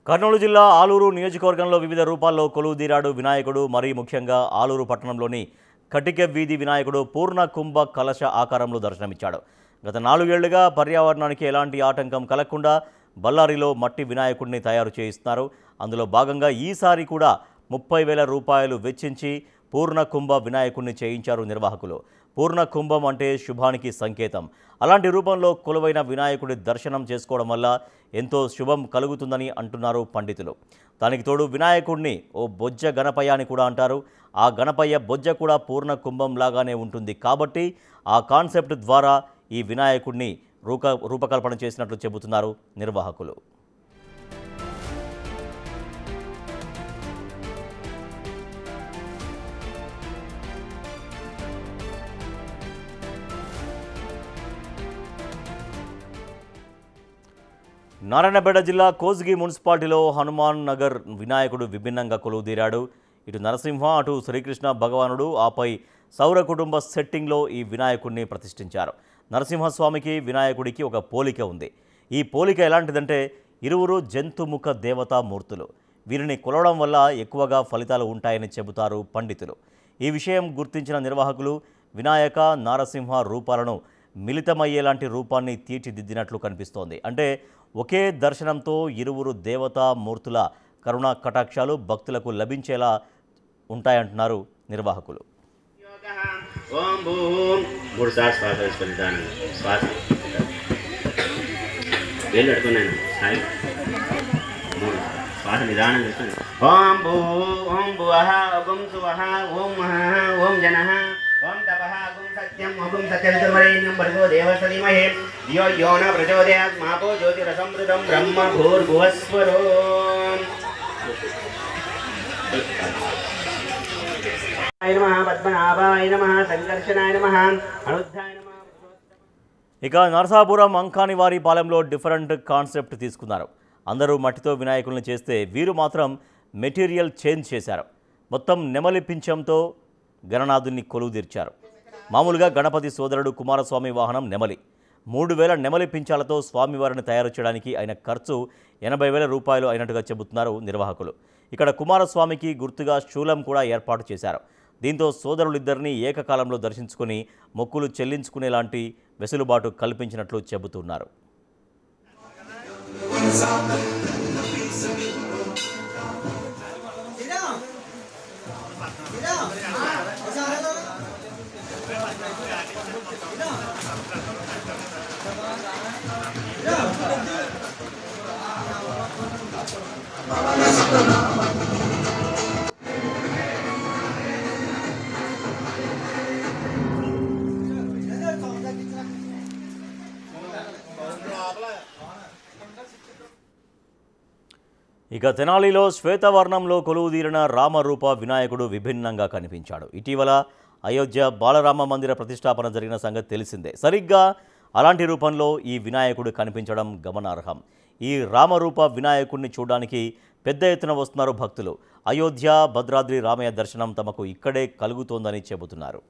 కర్నూలు జిల్లా ఆలూరు నియోజకవర్గంలో వివిధ రూపాల్లో కొలువుదీరాడు వినాయకుడు. మరీ ముఖ్యంగా ఆలూరు పట్టణంలోని కటిక వీధి వినాయకుడు పూర్ణ కుంభ కలశ ఆకారంలో దర్శనమిచ్చాడు. గత 4 ఏళ్లుగా పర్యావరణానికి ఎలాంటి ఆటంకం కలగకుండా బళ్ళారిలో మట్టి వినాయకుడిని తయారు చేయిస్తున్నారు. అందులో భాగంగా ఈసారి కూడా 30,000 రూపాయలు వెచ్చించి పూర్ణ కుంభ వినాయకుడిని చేయించారు నిర్వాహకులు. పూర్ణ కుంభం అంటే శుభానికి సంకేతం. అలాంటి రూపంలో కొలువైన వినాయకుడి దర్శనం చేసుకోవడం వల్ల ఎంతో శుభం కలుగుతుందని అంటున్నారు పండితులు. దానికి తోడు వినాయకుడిని ఓ బొజ్జ గణపయ్య అని కూడా అంటారు. ఆ గణపయ్య బొజ్జ కూడా పూర్ణ కుంభం లాగానే ఉంటుంది. కాబట్టి ఆ కాన్సెప్ట్ ద్వారా ఈ వినాయకుడిని రూపకల్పన చేసినట్లు చెబుతున్నారు నిర్వాహకులు. నారాయణపేట జిల్లా కోస్గి మున్సిపాలిటీలో హనుమాన్ నగర్ వినాయకుడు విభిన్నంగా కొలువుదీరాడు. ఇటు నరసింహ, అటు శ్రీకృష్ణ భగవానుడు, ఆపై సౌర కుటుంబ సెట్టింగ్లో ఈ వినాయకుడిని ప్రతిష్ఠించారు. నరసింహస్వామికి వినాయకుడికి ఒక పోలిక ఉంది. ఈ పోలిక ఎలాంటిదంటే ఇరువురు జంతుముఖ దేవతామూర్తులు. వీరిని కొలవడం వల్ల ఎక్కువగా ఫలితాలు ఉంటాయని చెబుతారు పండితులు. ఈ విషయం గుర్తించిన నిర్వాహకులు వినాయక, నారసింహ రూపాలను మిళితమయ్యేలాంటి రూపాన్ని తీర్చిదిద్దినట్లు కనిపిస్తోంది. అంటే ఒకే దర్శనంతో ఇరువురు దేవతామూర్తుల కరుణా కటాక్షాలు భక్తులకు లభించేలా ఉంటాయంటున్నారు నిర్వాహకులు. శ్వాస నిదానం చేస్తుంది. ఓం భూ ఓం భువః ఓం సువః ఓం మహః ఓం జనః ఓం తపః ఓం సత్యం ఓం సత్యవితుర్వరేణ్యం భర్గో దేవస్య ధీమహి ధియో యో న ప్రచోదయాత్ మాపో జ్యోతిరసమృతం బ్రహ్మ భూర్భువస్వరో. నమః పద్మనాభాయ నమః సంకర్షణాయ నమః అనుద్ధాయ నమః. ఇక నరసాపురం అంకానివారి పాలెంలో డిఫరెంట్ కాన్సెప్ట్ తీసుకున్నారు. అందరూ మట్టితో వినాయకుల్ని చేస్తే వీరు మాత్రం మెటీరియల్ చేంజ్ చేశారు. మొత్తం నెమలి పింఛంతో గణనాథుని కొలువుదీర్చారు. మామూలుగా గణపతి సోదరుడు కుమారస్వామి వాహనం నెమలి. 3,000 నెమలి పింఛాలతో స్వామివారిని తయారు చేయడానికి అయిన ఖర్చు 80,000 రూపాయలు అయినట్టుగా చెబుతున్నారు నిర్వాహకులు. ఇక్కడ కుమారస్వామికి గుర్తుగా శూలం కూడా ఏర్పాటు చేశారు. దీంతో సోదరులిద్దరినీ ఏకకాలంలో దర్శించుకుని మొక్కులు చెల్లించుకునేలాంటి వెసులుబాటు కల్పించినట్లు చెబుతున్నారు. ఇక తెనాలిలో శ్వేతవర్ణంలో కొలువుదీరిన రామరూప వినాయకుడు విభిన్నంగా కనిపించాడు. ఇటీవల అయోధ్య బాలరామ మందిర ప్రతిష్టాపన జరిగిన సంగతి తెలిసిందే. సరిగ్గా అలాంటి రూపంలో ఈ వినాయకుడు కనిపించడం గమనార్హం. ఈ రామరూప వినాయకుడిని చూడడానికి పెద్ద ఎత్తున వస్తున్నారు భక్తులు. అయోధ్య భద్రాద్రి రామయ్య దర్శనం తమకు ఇక్కడే కలుగుతోందని చెబుతున్నారు.